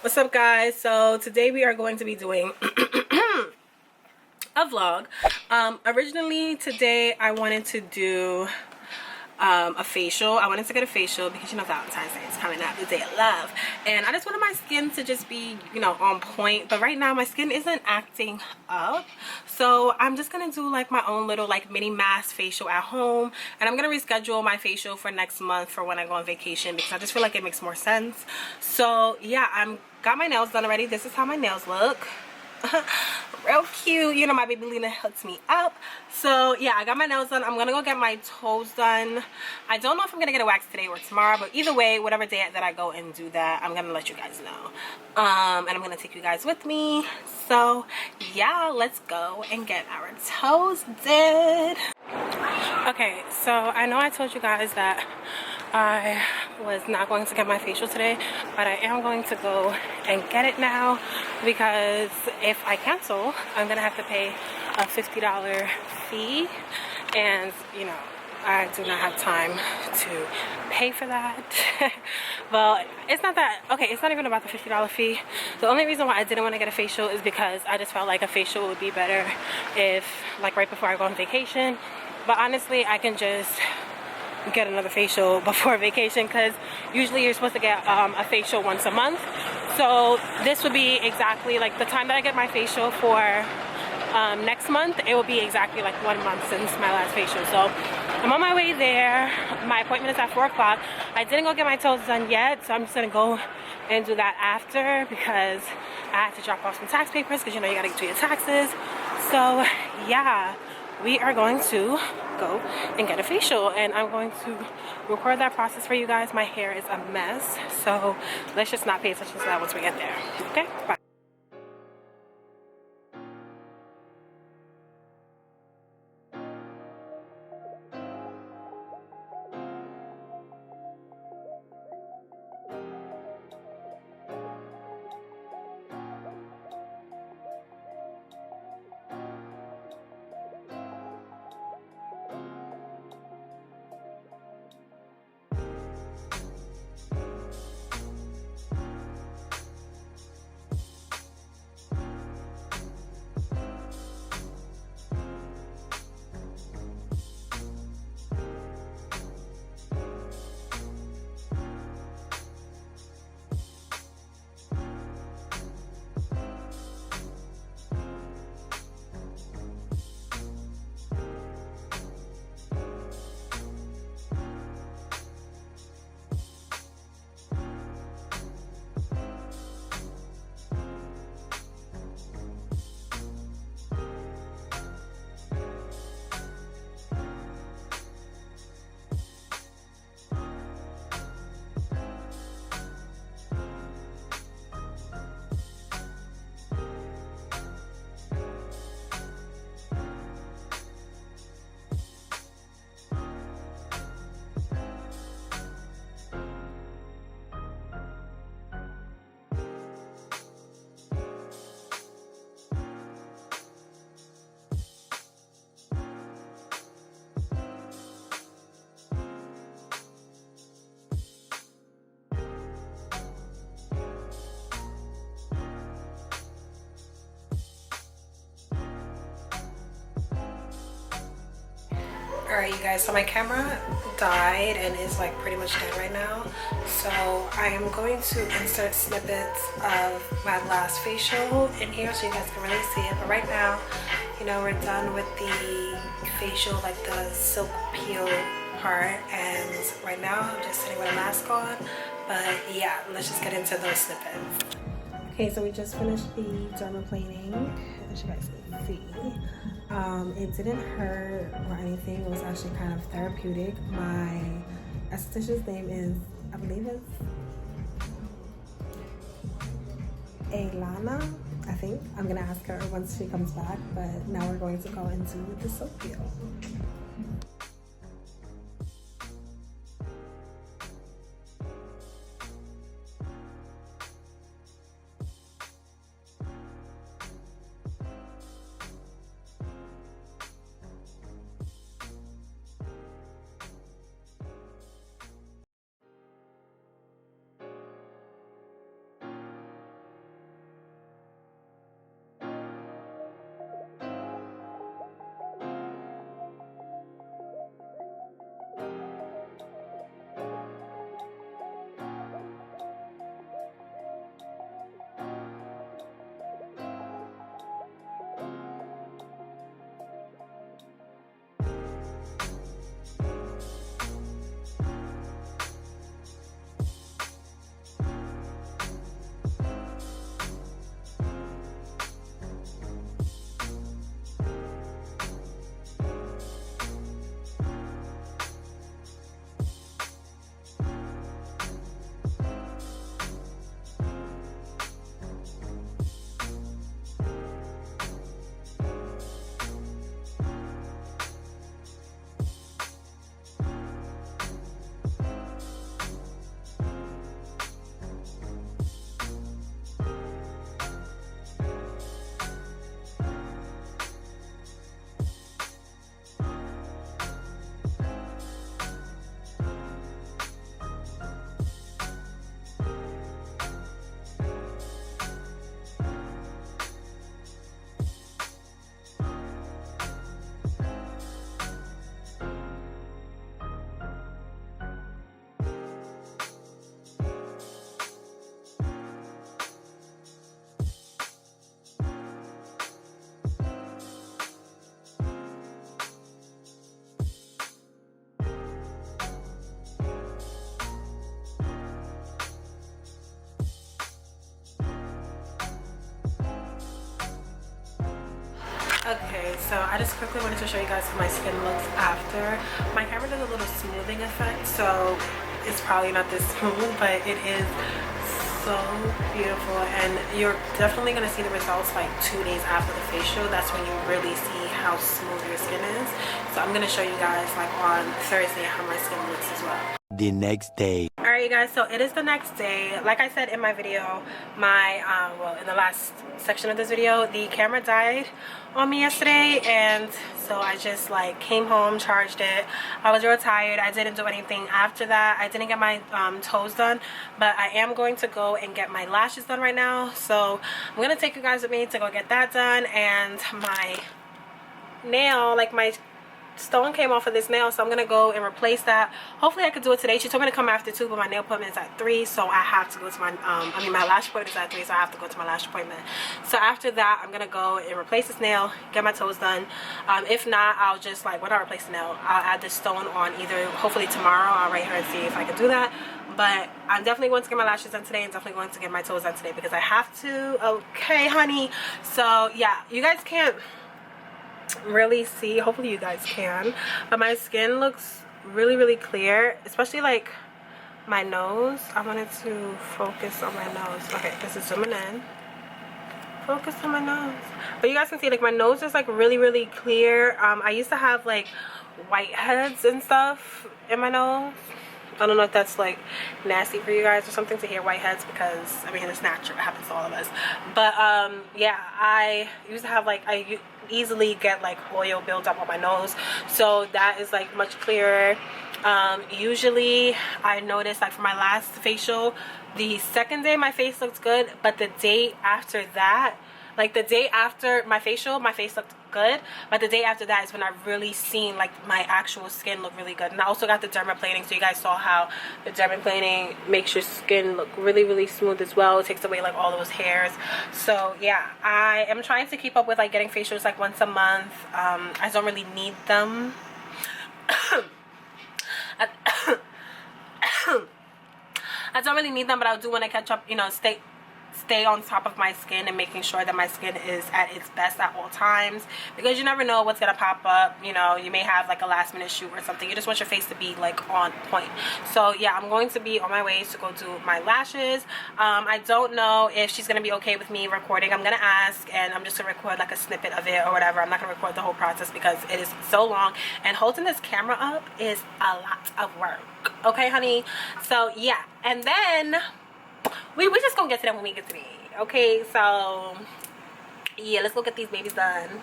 What's up, guys? So today we are going to be doing a vlog. Originally today I wanted to do a facial. I wanted to get a facial because you know Valentine's Day is coming up, the day of love, and I just wanted my skin to just be, you know, on point. But right now my skin isn't acting up, so I'm just gonna do like my own little like mini mask facial at home, and I'm gonna reschedule my facial for next month for when I go on vacation because I just feel like it makes more sense. So yeah, I'm got my nails done already. This is how my nails look. Real cute, you know, my baby Lena hooks me up. So yeah, I got my nails done. I'm gonna go get my toes done. I don't know if I'm gonna get a wax today or tomorrow, but either way, whatever day that I go and do that, I'm gonna let you guys know, and I'm gonna take you guys with me. So yeah, let's go and get our toes did. Okay, so I know I told you guys that I was not going to get my facial today, but I am going to go and get it now because if I cancel, I'm gonna have to pay a $50 fee, and you know, I do not have time to pay for that. Well, it's not that, okay, it's not even about the $50 fee. The only reason why I didn't want to get a facial is because I just felt like a facial would be better if, like, right before I go on vacation. But honestly, I can just get another facial before vacation because usually you're supposed to get a facial once a month. So this would be exactly like the time that I get my facial for next month. It will be exactly like 1 month since my last facial. So I'm on my way there. My appointment is at 4 o'clock. I didn't go get my toes done yet, so I'm just gonna go and do that after because I have to drop off some tax papers because you know you gotta do your taxes. So yeah, we are going to go and get a facial, and I'm going to record that process for you guys. My hair is a mess, so let's just not pay attention to that once we get there. Okay, bye. Alright, you guys, so my camera died and is like pretty much dead right now, so I am going to insert snippets of my last facial in here so you guys can really see it. But right now, you know, we're done with the facial, like the silk peel part, and right now I'm just sitting with a mask on. But yeah, let's just get into those snippets. Okay, so we just finished the dermaplaning, as you guys can see. It didn't hurt or anything. It was actually kind of therapeutic. My esthetician's name is, I believe it's Alana, I think. I'm gonna ask her once she comes back, but now we're going to go into the soap peel. Alright, so I just quickly wanted to show you guys how my skin looks after. My camera does a little smoothing effect, so it's probably not this smooth, but it is so beautiful, and you're definitely going to see the results like 2 days after the facial. That's when you really see how smooth your skin is. So I'm going to show you guys like on Thursday how my skin looks as well. The next day. Alright, you guys, so it is the next day. Like I said in my video, my well, in the last section of this video, the camera died on me yesterday, and so I just like came home, charged it. I was real tired. I didn't do anything after that. I didn't get my toes done, but I am going to go and get my lashes done right now. So I'm gonna take you guys with me to go get that done, and my nail, like my stone came off of this nail, so I'm gonna go and replace that. Hopefully I could do it today. She told me to come after 2, but my nail appointment is at 3, so I have to go to my my lash appointment is at 3, so I have to go to my lash appointment. So after that, I'm gonna go and replace this nail, get my toes done. If not, I'll just like, when I replace the nail, I'll add this stone on either hopefully tomorrow. I'll write her and see if I can do that. But I'm definitely going to get my lashes done today, and definitely going to get my toes done today because I have to. Okay, honey. So yeah, you guys can't really see, hopefully you guys can, but my skin looks really clear, especially like my nose. I wanted to focus on my nose. Okay, this is zooming in. Focus on my nose. But you guys can see like my nose is like really clear. I used to have like whiteheads and stuff in my nose. I don't know if that's like nasty for you guys or something to hear whiteheads, because I mean it's natural, it happens to all of us. But yeah, I used to have like, I easily get like oil buildup on my nose, so that is like much clearer. Usually I noticed like for my last facial, the second day my face looked good, but the day after that, like the day after my facial, my face looked good, but the day after that is when I really seen like my actual skin look really good. And I also got the dermaplaning, so you guys saw how the dermaplaning makes your skin look really smooth as well. It takes away like all those hairs. So yeah, I am trying to keep up with like getting facials like once a month. I don't really need them. I don't really need them, but I do want to catch up, you know, stay on top of my skin and making sure that my skin is at its best at all times, because you never know what's gonna pop up. You know, you may have like a last minute shoot or something. You just want your face to be like on point. So yeah, I'm going to be on my way to go do my lashes. I don't know if she's gonna be okay with me recording. I'm gonna ask, and I'm just gonna record like a snippet of it or whatever. I'm not gonna record the whole process because it is so long, and holding this camera up is a lot of work. Okay, honey? So yeah, and then we just gonna get to them when we get to me. Okay, so yeah, let's go get these babies done,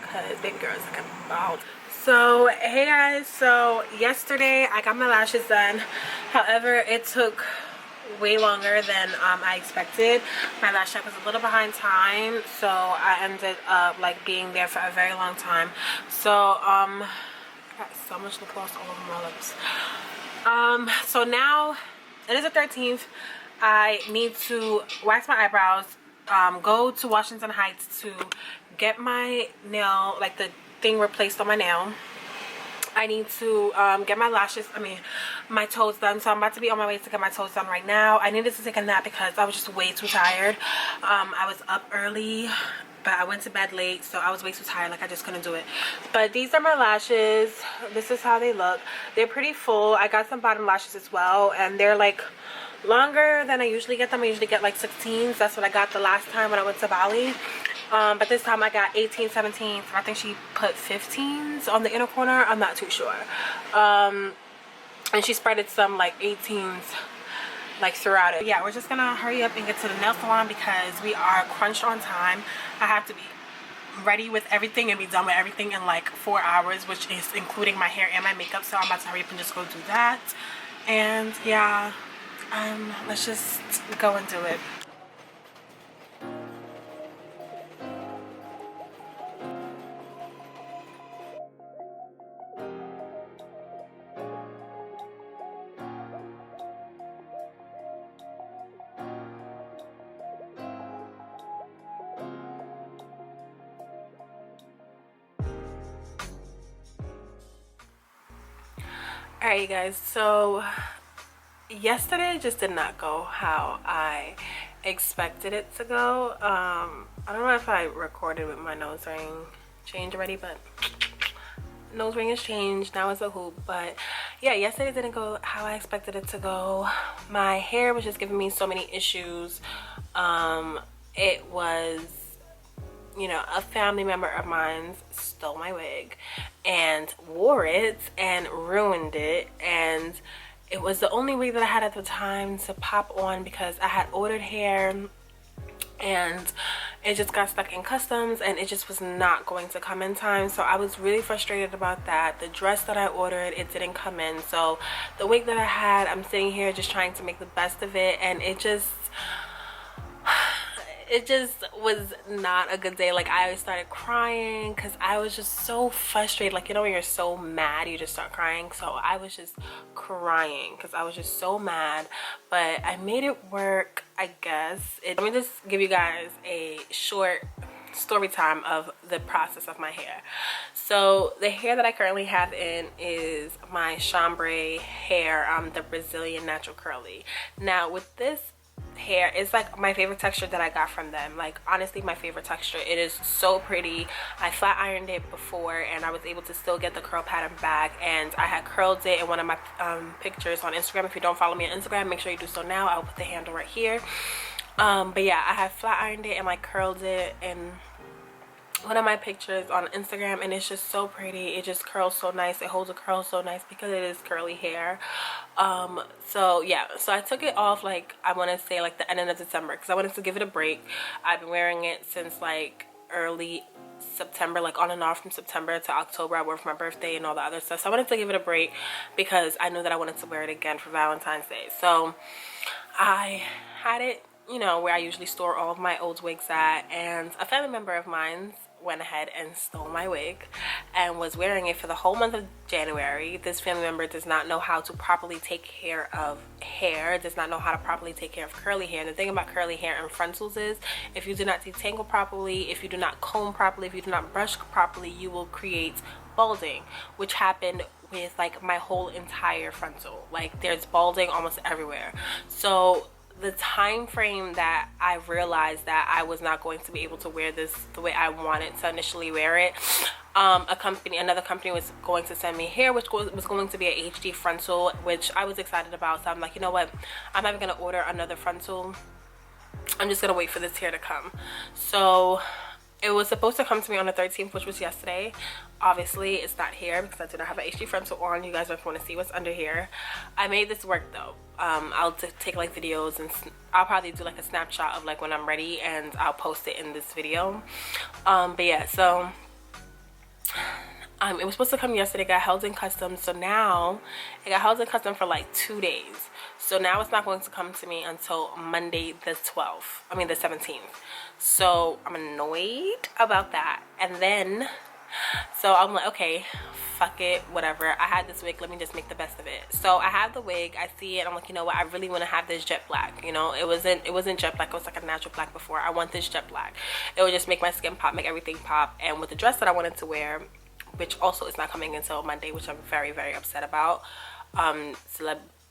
because baby girls are coming out. So hey guys, so yesterday I got my lashes done. However, it took way longer than I expected. My lash tech was a little behind time, so I ended up like being there for a very long time. So I got so much lip gloss all over my lips. So now it is the 13th. I need to wax my eyebrows, go to Washington Heights to get my nail, like the thing replaced on my nail. I need to get my lashes, my toes done. So I'm about to be on my way to get my toes done right now. I needed to take a nap because I was just way too tired. I was up early, but I went to bed late, so I was way too tired. Like I just couldn't do it. But these are my lashes. This is how they look. They're pretty full. I got some bottom lashes as well, and they're like longer than I usually get them. I usually get like 16s. That's what I got the last time when I went to Bali. But this time I got 18, 17s. I think she put 15s on the inner corner. I'm not too sure. And she spreaded some like 18s like throughout it. Yeah, we're just gonna hurry up and get to the nail salon because we are crunched on time. I have to be ready with everything and be done with everything in like 4 hours, which is including my hair and my makeup. So I'm about to hurry up and just go do that. And yeah, let's just go and do it. Alright you guys, so yesterday just did not go how I expected it to go. I don't know if I recorded with my nose ring changed already, but nose ring is changed. Now it's a hoop. But yeah, yesterday didn't go how I expected it to go. My hair was just giving me so many issues. It was, you know, a family member of mine stole my wig and wore it and ruined it, and it was the only wig that I had at the time to pop on because I had ordered hair and it just got stuck in customs and it just was not going to come in time. So I was really frustrated about that. The dress that I ordered, it didn't come in. So the wig that I had, I'm sitting here just trying to make the best of it, and it just was not a good day. Like, I started crying because I was just so frustrated. Like, you know, when you're so mad you just start crying. So I was just crying because I was just so mad, but I made it work, I guess. Let me just give you guys a short story time of the process of my hair. So the hair that I currently have in is my chambray hair, the Brazilian natural curly. Now with this hair, it's like my favorite texture that I got from them. Like, honestly, my favorite texture. It is so pretty. I flat ironed it before and I was able to still get the curl pattern back, and I had curled it in one of my pictures on Instagram. If you don't follow me on Instagram, make sure you do so now. I'll put the handle right here. But yeah, I have flat ironed it and like curled it in one of my pictures on Instagram, and it's just so pretty. It just curls so nice. It holds a curl so nice because it is curly hair. So yeah, so I took it off, like, I want to say like the end of December, because I wanted to give it a break. I've been wearing it since like early September, like on and off from September to October. I wore it for my birthday and all the other stuff. So I wanted to give it a break because I knew that I wanted to wear it again for Valentine's Day. So I had it, you know, where I usually store all of my old wigs at, and a family member of mine went ahead and stole my wig and was wearing it for the whole month of January. This family member does not know how to properly take care of hair, does not know how to properly take care of curly hair. And the thing about curly hair and frontals is, if you do not detangle properly, if you do not comb properly, if you do not brush properly, you will create balding, which happened with like my whole entire frontal. Like, there's balding almost everywhere. So the time frame that I realized that I was not going to be able to wear this the way I wanted to initially wear it, another company was going to send me hair, which was going to be an HD frontal, which I was excited about. So I'm like, you know what, I'm not even gonna order another frontal. I'm just gonna wait for this hair to come. So it was supposed to come to me on the 13th, which was yesterday. Obviously, it's not here because I do not have an HD frontal on. You guys don't want to see what's under here. I made this work though. I'll take like videos, and I'll probably do like a snapshot of like when I'm ready, and I'll post it in this video. But yeah, so it was supposed to come yesterday. It got held in customs. So now it got held in customs for like 2 days. So now it's not going to come to me until Monday the 12th. I mean the 17th. So I'm annoyed about that. And then, so I'm like, okay, fuck it, whatever. I had this wig, let me just make the best of it. So I have the wig, I see it, I'm like, you know what, I really want to have this jet black. You know, it wasn't jet black, it was like a natural black before. I want this jet black. It would just make my skin pop, make everything pop. And with the dress that I wanted to wear, which also is not coming until Monday, which I'm very, very upset about.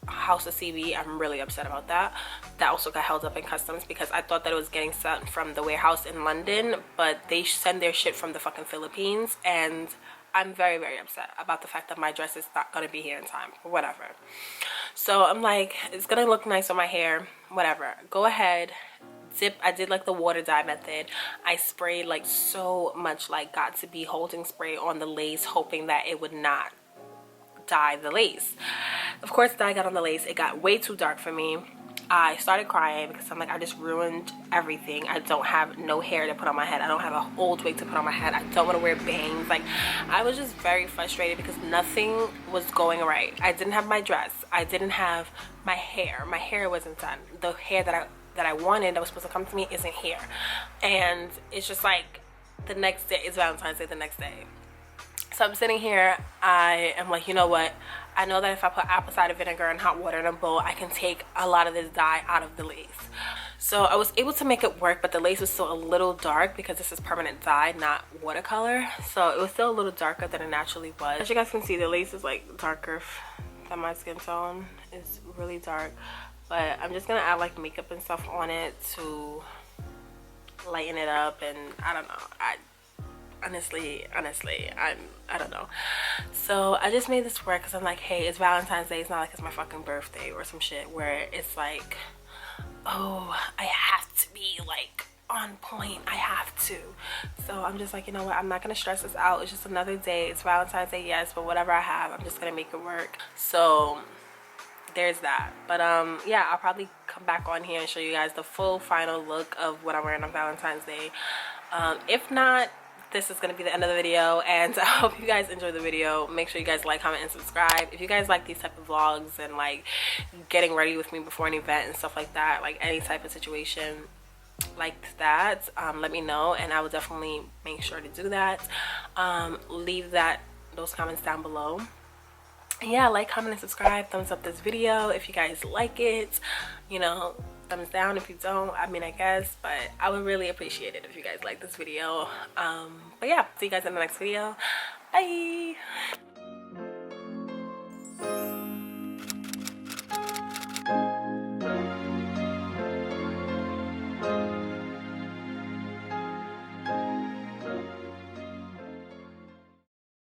House of CB, I'm really upset about that. That also got held up in customs because I thought that it was getting sent from the warehouse in London, but they send their shit from the fucking Philippines, and I'm very, very upset about the fact that my dress is not gonna be here in time, or whatever. So I'm like, it's gonna look nice on my hair, whatever. Go ahead, dip. I did like the water dye method. I sprayed like so much like got to be holding spray on the lace, hoping that it would not dye the lace. Of course, dye got on the lace. It got way too dark for me. I started crying because I'm like, I just ruined everything. I don't have no hair to put on my head. I don't have an old wig to put on my head. I don't want to wear bangs. Like, I was just very frustrated because nothing was going right. I didn't have my dress. I didn't have my hair. My hair wasn't done. The hair that I wanted that was supposed to come to me isn't here. And it's just like the next day, it's Valentine's Day the next day. So I'm sitting here, I am like, you know what, I know that if I put apple cider vinegar and hot water in a bowl, I can take a lot of this dye out of the lace. So I was able to make it work, but the lace was still a little dark because this is permanent dye, not watercolor. So it was still a little darker than it naturally was. As you guys can see, the lace is like darker than my skin tone. It's really dark, but I'm just gonna add like makeup and stuff on it to lighten it up. And I don't know, honestly, I don't know. So I just made this work because I'm like, hey, it's Valentine's Day. It's not like it's my fucking birthday or some shit where it's like, oh, I have to be like on point. I have to. So I'm just like, you know what, I'm not gonna stress this out. It's just another day. It's Valentine's Day, yes, but whatever I have, I'm just gonna make it work. So there's that. But yeah, I'll probably come back on here and show you guys the full final look of what I'm wearing on Valentine's Day. If not, this is going to be the end of the video, and I hope you guys enjoy the video. Make sure you guys like, comment, and subscribe. If you guys like these type of vlogs and like getting ready with me before an event and stuff like that, like any type of situation like that, let me know and I will definitely make sure to do that. Leave those comments down below. Yeah, like, comment, and subscribe. Thumbs up this video if you guys like it, you know. Thumbs down if you don't, I mean, I guess, but I would really appreciate it if you guys like this video. But yeah, see you guys in the next video. Bye.